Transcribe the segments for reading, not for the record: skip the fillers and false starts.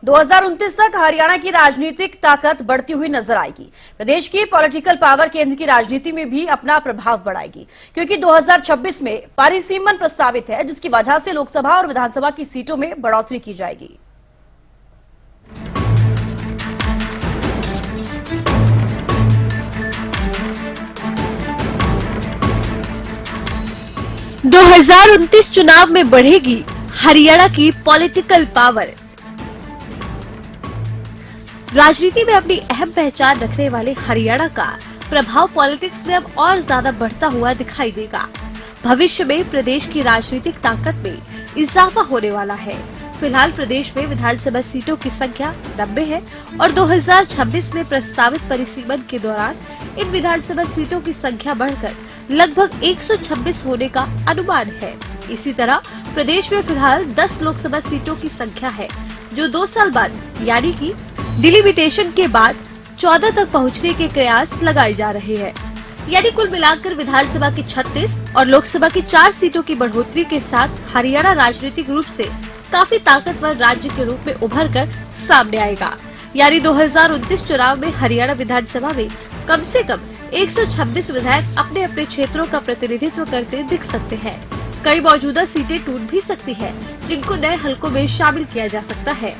2029 तक हरियाणा की राजनीतिक ताकत बढ़ती हुई नजर आएगी। प्रदेश की पॉलिटिकल पावर केंद्र की राजनीति में भी अपना प्रभाव बढ़ाएगी, क्योंकि 2026 में परिसीमन प्रस्तावित है, जिसकी वजह से लोकसभा और विधानसभा की सीटों में बढ़ोतरी की जाएगी। दो 2029 चुनाव में बढ़ेगी हरियाणा की पॉलिटिकल पावर। राजनीति में अपनी अहम पहचान रखने वाले हरियाणा का प्रभाव पॉलिटिक्स में अब और ज्यादा बढ़ता हुआ दिखाई देगा। भविष्य में प्रदेश की राजनीतिक ताकत में इजाफा होने वाला है। फिलहाल प्रदेश में विधानसभा सीटों की संख्या 90 है और 2026 में प्रस्तावित परिसीमन के दौरान इन विधानसभा सीटों की संख्या बढ़कर लगभग 126 होने का अनुमान है। इसी तरह प्रदेश में फिलहाल 10 लोकसभा सीटों की संख्या है, जो 2 साल बाद यानी कि डिलिमिटेशन के बाद 14 तक पहुंचने के प्रयास लगाए जा रहे हैं। यानी कुल मिलाकर विधानसभा की 36 और लोकसभा की 4 सीटों की बढ़ोतरी के साथ हरियाणा राजनीतिक रूप से काफी ताकतवर राज्य के रूप में उभर कर सामने आएगा। यानी 2029 चुनाव में हरियाणा विधानसभा में कम से कम 126 विधायक अपने अपने क्षेत्रों का प्रतिनिधित्व करते दिख सकते हैं। कई मौजूदा सीटें टूट भी सकती है, जिनको नए हलकों में शामिल किया जा सकता है।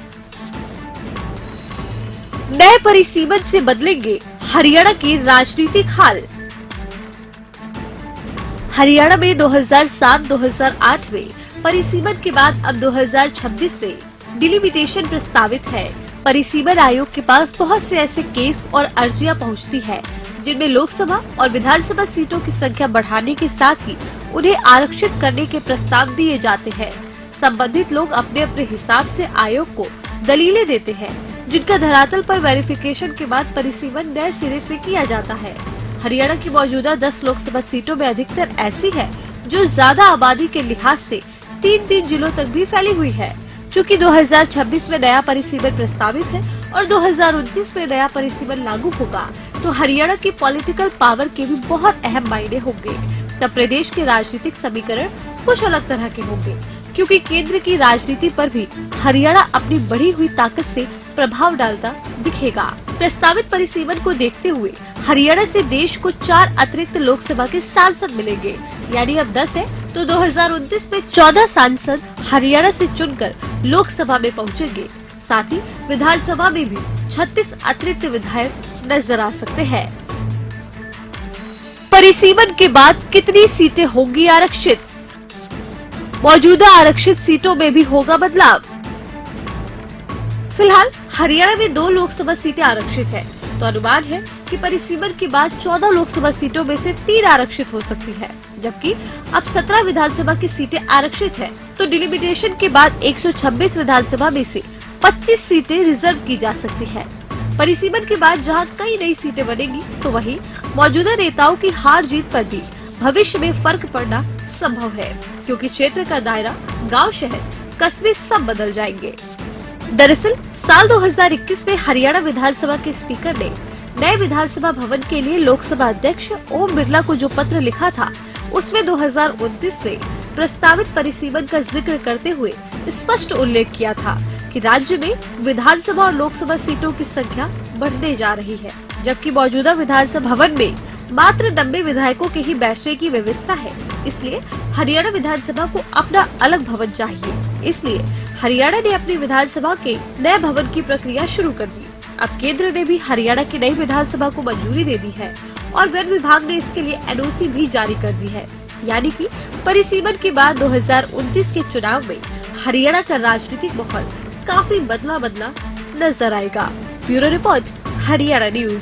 नए परिसीमन से बदलेंगे हरियाणा के राजनीतिक हाल। हरियाणा में 2007-2008 में परिसीमन के बाद अब 2026 में डिलिमिटेशन प्रस्तावित है। परिसीमन आयोग के पास बहुत से ऐसे केस और अर्जियां पहुंचती है, जिनमें लोकसभा और विधानसभा सीटों की संख्या बढ़ाने के साथ ही उन्हें आरक्षित करने के प्रस्ताव दिए जाते हैं। संबंधित लोग अपने अपने हिसाब से आयोग को दलीलें देते हैं, जिनका धरातल पर वेरिफिकेशन के बाद परिसीमन नए सिरे से किया जाता है। हरियाणा की मौजूदा 10 लोकसभा सीटों में अधिकतर ऐसी है जो ज्यादा आबादी के लिहाज से 3 जिलों तक भी फैली हुई है। चूँकि 2026 में नया परिसीमन प्रस्तावित है और 2029 में नया परिसीमन लागू होगा, तो हरियाणा की पॉलिटिकल पावर के भी बहुत अहम मायने होंगे। तब प्रदेश के राजनीतिक समीकरण कुछ अलग तरह के होंगे, क्योंकि केंद्र की राजनीति पर भी हरियाणा अपनी बढ़ी हुई ताकत से प्रभाव डालता दिखेगा। प्रस्तावित परिसीमन को देखते हुए हरियाणा से देश को 4 अतिरिक्त लोकसभा के सांसद मिलेंगे। यानी अब 10 है तो 2029 में 14 सांसद हरियाणा से चुनकर लोकसभा में पहुंचेंगे। साथ ही विधानसभा में भी 36 अतिरिक्त विधायक नजर आ सकते हैं। परिसीमन के बाद कितनी सीटें होंगी आरक्षित? मौजूदा आरक्षित सीटों में भी होगा बदलाव। फिलहाल हरियाणा में 2 लोकसभा सीटें आरक्षित है, तो अनुमान है कि परिसीमन के बाद 14 लोकसभा सीटों में से 3 आरक्षित हो सकती है, जबकि अब 17 विधानसभा की सीटें आरक्षित है। तो डिलिमिटेशन के बाद 126 विधानसभा में से 25 सीटें रिजर्व की जा सकती है। परिसीमन के बाद जहां कई नई सीटें बनेगी, तो वहीं मौजूदा नेताओं की हार जीत पर भी भविष्य में फर्क पड़ना संभव है, क्योंकि क्षेत्र का दायरा गांव, शहर, कस्बे सब बदल जाएंगे। दरअसल साल 2021 में हरियाणा विधानसभा के स्पीकर ने नए विधानसभा भवन के लिए लोकसभा अध्यक्ष ओम बिरला को जो पत्र लिखा था, उसमें 2029 में प्रस्तावित परिसीमन का जिक्र करते हुए स्पष्ट उल्लेख किया था कि राज्य में विधानसभा और लोकसभा सीटों की संख्या बढ़ने जा रही है, जबकि मौजूदा विधानसभा भवन में मात्र 90 विधायकों के ही बैठने की व्यवस्था है। इसलिए हरियाणा विधानसभा को अपना अलग भवन चाहिए। इसलिए हरियाणा ने अपनी विधानसभा के नए भवन की प्रक्रिया शुरू कर दी। अब केंद्र ने भी हरियाणा की नई विधानसभा को मंजूरी दे दी है और वन विभाग ने इसके लिए एनओसी भी जारी कर दी है। यानी कि परिसीमन के बाद 2029 के चुनाव में हरियाणा का राजनीतिक माहौल काफी बदला नजर आएगा। Bureau report, Haryana news.